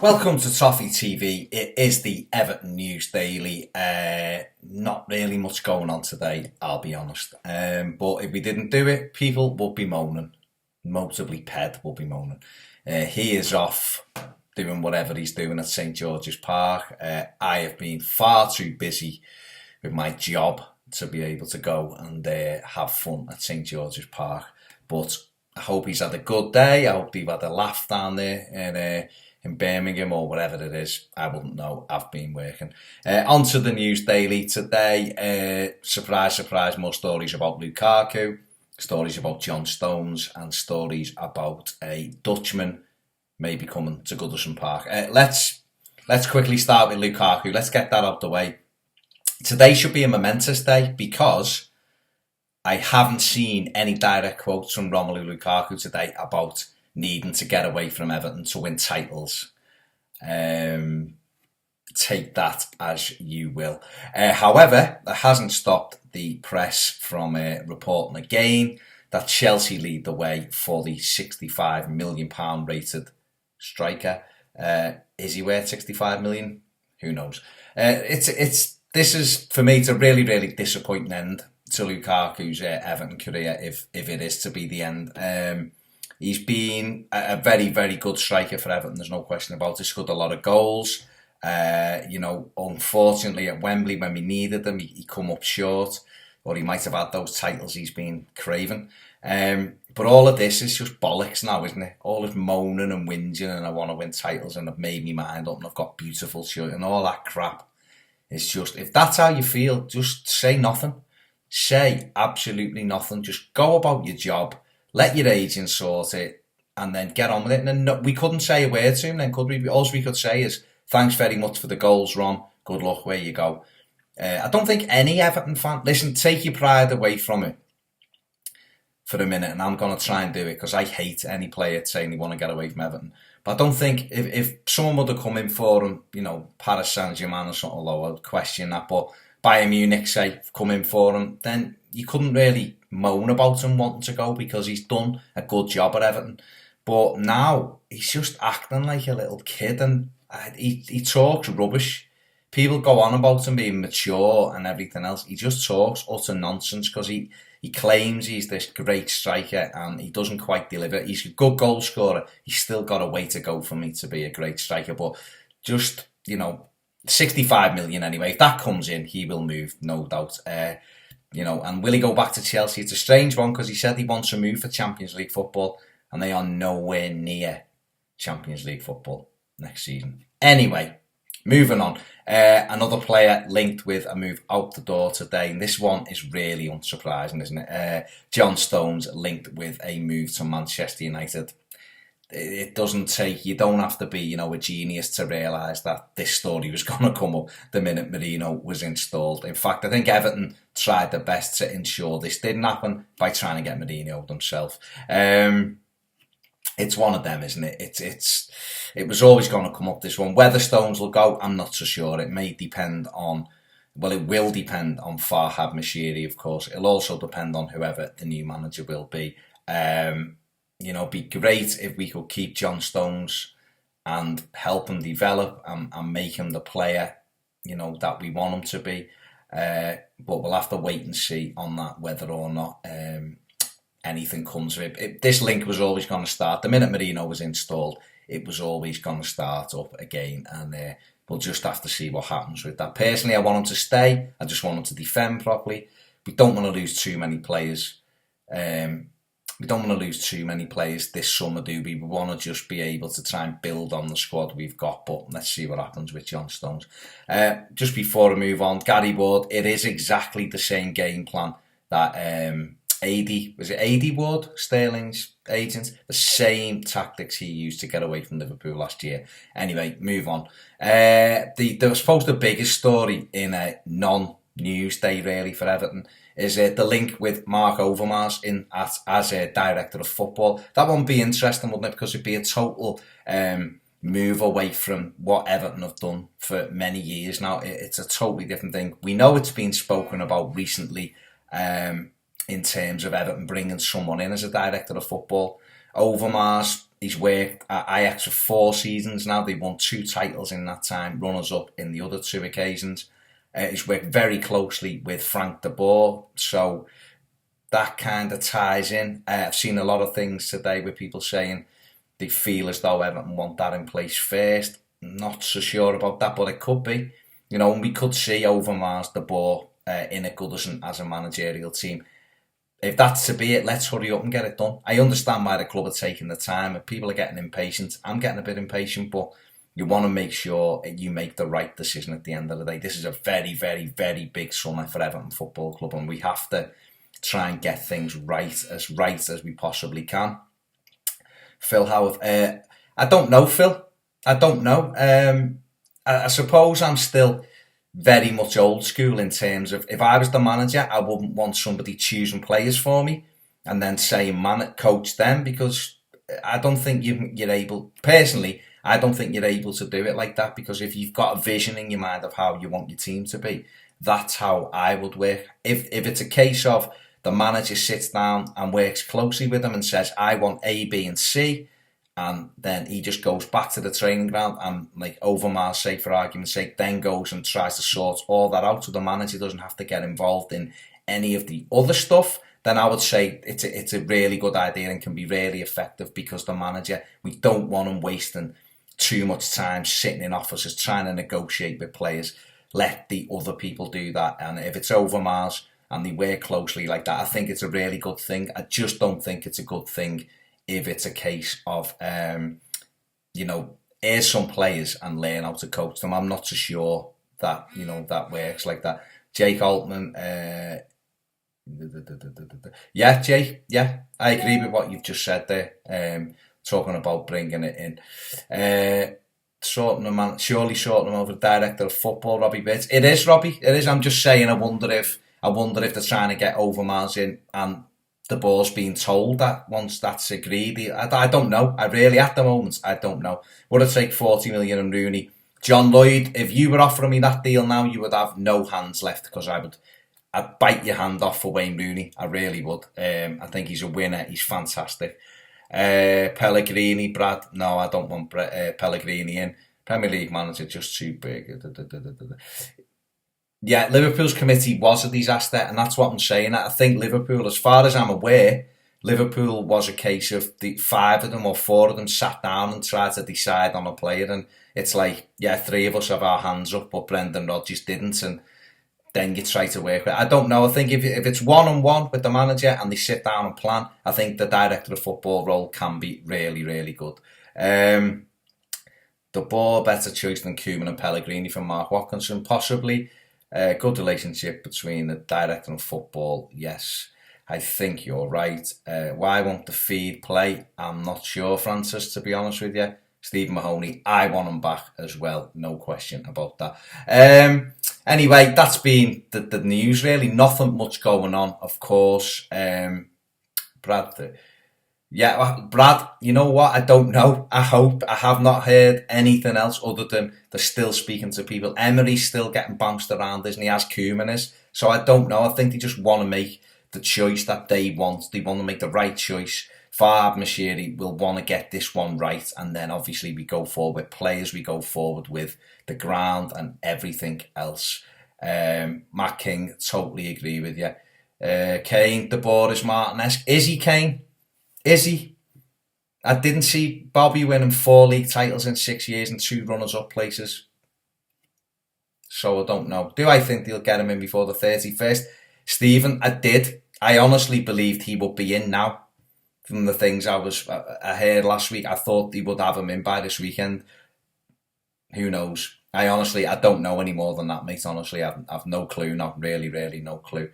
Welcome to Toffee TV. It is the Everton News Daily. Not really much going on today, I'll be honest. But if we didn't do it, people would be moaning. Notably, Ped will be moaning. He is off doing whatever he's doing at St George's Park. I have been far too busy with my job to be able to go and have fun at St George's Park. But I hope he's had a good day. I hope he's had a laugh down there in Birmingham or whatever it is. I wouldn't know. I've been working. On to the News Daily today. Surprise, surprise, more stories about Lukaku, stories about John Stones, and stories about a Dutchman maybe coming to Goodison Park. Let's quickly start with Lukaku. Let's get that out the way. Today should be a momentous day because I haven't seen any direct quotes from Romelu Lukaku today about needing to get away from Everton to win titles. Take that as you will. However, that hasn't stopped the press from reporting again that Chelsea lead the way for the £65 million rated striker. Is he worth 65 million? Who knows? This is, for me, it's a really, really disappointing end to Lukaku's Everton career, if it is to be the end. He's been a very, very good striker for Everton. There's no question about it. Scored a lot of goals. Unfortunately at Wembley when we needed them, he come up short, or he might have had those titles he's been craving. But all of this is just bollocks now, isn't it? All this moaning and whinging and I want to win titles and I've made my mind up and I've got beautiful shit and all that crap. It's just, if that's how you feel, just say nothing. Say absolutely nothing. Just go about your job. Let your agent sort it and then get on with it. And then we couldn't say a word to him then, could we? All we could say is, thanks very much for the goals, Ron. Good luck where you go. I don't think any Everton fan... Listen, take your pride away from it for a minute, and I'm going to try and do it because I hate any player saying they want to get away from Everton. But I don't think if someone would have come in for him, Paris Saint-Germain or something low, I'd question that. But Bayern Munich, say, come in for him, then you couldn't really moan about him wanting to go because he's done a good job at Everton. But now he's just acting like a little kid and he talks rubbish. People go on about him being mature and everything else. He just talks utter nonsense because he claims he's this great striker and he doesn't quite deliver. He's a good goal scorer. He's still got a way to go for me to be a great striker. But just, 65 million anyway. If that comes in, he will move, no doubt. And will he go back to Chelsea? It's a strange one because he said he wants to move for Champions League football and they are nowhere near Champions League football next season. Anyway, moving on. Another player linked with a move out the door today, and this one is really unsurprising, isn't it? John Stones linked with a move to Manchester United. It doesn't take, you don't have to be, a genius to realise that this story was going to come up the minute Mourinho was installed. In fact, I think Everton tried their best to ensure this didn't happen by trying to get Mourinho themselves. It's one of them, isn't it? It was always going to come up, this one. Whether Stones will go, I'm not so sure. It will depend on Farhad Moshiri, of course. It'll also depend on whoever the new manager will be. It'd be great if we could keep John Stones and help him develop and make him the player, that we want him to be. But we'll have to wait and see on that, whether or not anything comes of it. This link was always going to start. The minute Mourinho was installed, it was always going to start up again. And we'll just have to see what happens with that. Personally, I want him to stay. I just want him to defend properly. We don't want to lose too many players. We don't want to lose too many players this summer, do we? We want to just be able to try and build on the squad we've got, but let's see what happens with John Stones. Just before I move on, Gary Ward, it is exactly the same game plan that AD Ward, Sterling's agent, the same tactics he used to get away from Liverpool last year. Anyway, move on. I suppose the biggest story in a non-news day really for Everton is the link with Marc Overmars as a director of football. That won't be interesting, wouldn't it? Because it'd be a total move away from what Everton have done for many years now. It's a totally different thing. We know it's been spoken about recently in terms of Everton bringing someone in as a director of football. Overmars He's worked at Ajax for 4 seasons now. They won 2 titles in that time, runners-up in the other 2 occasions. He's worked very closely with Frank de Boer, so that kind of ties in. I've seen a lot of things today with people saying they feel as though Everton want that in place first. Not so sure about that, but it could be. You know, and we could see Overmars, de Boer, in a Goodison as a managerial team. If that's to be it, let's hurry up and get it done. I understand why the club are taking the time. If people are getting impatient, I'm getting a bit impatient, but you want to make sure you make the right decision at the end of the day. This is a very, very, very big summer for Everton Football Club, and we have to try and get things right as we possibly can. Phil Howard, I don't know, Phil. I don't know. I suppose I'm still very much old school in terms of if I was the manager, I wouldn't want somebody choosing players for me and then saying coach them, because I don't think you're able, personally, I don't think you're able to do it like that, because if you've got a vision in your mind of how you want your team to be, that's how I would work. If it's a case of the manager sits down and works closely with them and says, I want A, B and C, and then he just goes back to the training ground and, like Overmars, say for argument's sake, then goes and tries to sort all that out so the manager doesn't have to get involved in any of the other stuff, then I would say it's a really good idea and can be really effective, because the manager, we don't want him wasting too much time sitting in offices trying to negotiate with players. Let the other people do that. And if it's Overmars and they work closely like that, I think it's a really good thing. I just don't think it's a good thing if it's a case of, here's some players and learn how to coach them. I'm not so sure that, that works like that. Jake Altman, yeah, Jake, yeah, I agree with what you've just said there. Talking about bringing it in. Sorting them over the director of football, Robbie Bates. It is, Robbie, it is. I'm just saying, I wonder if they're trying to get Overmars in and the ball's being told that once that's agreed. I don't know. I really, at the moment, I don't know. Would it take 40 million and Rooney? John Lloyd, if you were offering me that deal now, you would have no hands left, because I'd bite your hand off for Wayne Rooney. I really would. I think he's a winner. He's fantastic. Pellegrini, Brad. No, I don't want Pellegrini in. Premier League manager, just too big. Yeah, Liverpool's committee was a disaster, and that's what I'm saying. I think Liverpool, as far as I'm aware, Liverpool was a case of the 5 of them or 4 of them sat down and tried to decide on a player, and it's like, yeah, 3 of us have our hands up, but Brendan Rodgers didn't, and then you try to work with it. I don't know. I think if it's one-on-one with the manager and they sit down and plan, I think the director of football role can be really, really good. The ball, better choice than Koeman and Pellegrini from Mark Watkinson, possibly. Good relationship between the director of football, yes. I think you're right. Why won't the feed play? I'm not sure, Francis, to be honest with you. Steve Mahoney, I want him back as well. No question about that. Anyway, that's been the news, really. Nothing much going on, of course. Brad, Brad, you know what? I don't know. I have not heard anything else other than they're still speaking to people. Emery's still getting bounced around, isn't he, as Koeman is? So I don't know. I think they just want to make the choice that they want. They want to make the right choice. Farhad Moshiri will want to get this one right, and then obviously we go forward with players, we go forward with the ground and everything else. Matt King, totally agree with you. Kane, De Boer is Martin-esque. Is he, Kane? Is he? I didn't see Bobby winning 4 league titles in 6 years and 2 runners-up places. So I don't know. Do I think they'll get him in before the 31st? Stephen, I did. I honestly believed he would be in now. From the things I heard last week, I thought he would have him in by this weekend. Who knows? I don't know any more than that, mate. Honestly, I've no clue. Not really, no clue.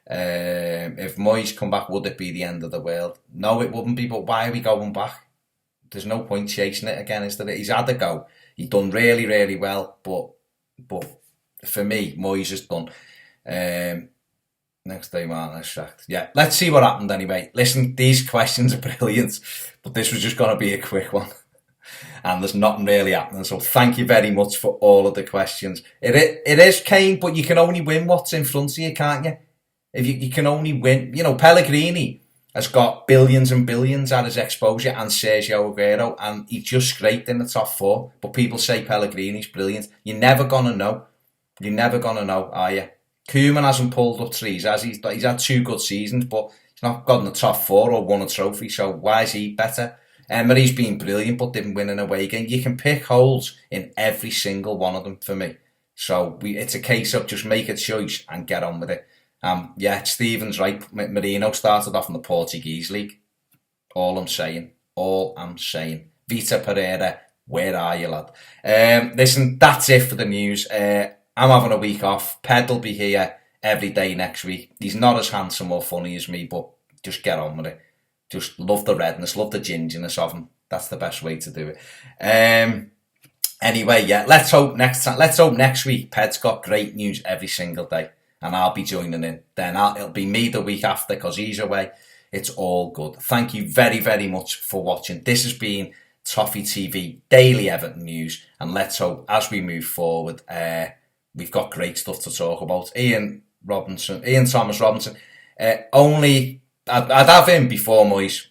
If Moyes come back, would it be the end of the world? No, it wouldn't be, but why are we going back? There's no point chasing it again, is there? He's had a go. He's done really, really well, but for me, Moyes is done. Next day, Martin is sacked. Yeah, let's see what happened anyway. Listen, these questions are brilliant, but this was just going to be a quick one. And there's nothing really happening, so thank you very much for all of the questions. It is Kane, but you can only win what's in front of you, can't you? If you can only win, Pellegrini, has got billions and billions at his exposure, and Sergio Aguero, and he just scraped in the top 4. But people say Pellegrini's brilliant. You're never going to know. You're never going to know, are you? Koeman hasn't pulled up trees, has he? He's had 2 good seasons, but he's not got in the top 4 or won a trophy, so why is he better? Emery's been brilliant, but didn't win an away game. You can pick holes in every single one of them for me. So it's a case of just make a choice and get on with it. Yeah, Stephen's right. Marino started off in the Portuguese league. All I'm saying. Vita Pereira, where are you, lad? Listen, that's it for the news. I'm having a week off. Ped will be here every day next week. He's not as handsome or funny as me, but just get on with it. Just love the redness, love the gingerness of him. That's the best way to do it. Anyway, yeah, let's hope next week Ped's got great news every single day, and I'll be joining in. Then it'll be me the week after because he's away. It's all good. Thank you very, very much for watching. This has been Toffee TV Daily Everton News, and let's hope as we move forward, we've got great stuff to talk about. Ian Thomas Robinson. I'd have him before Moyes,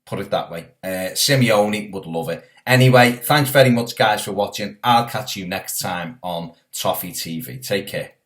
put it that way. Simeone would love it. Anyway, thanks very much, guys, for watching. I'll catch you next time on Toffee TV. Take care.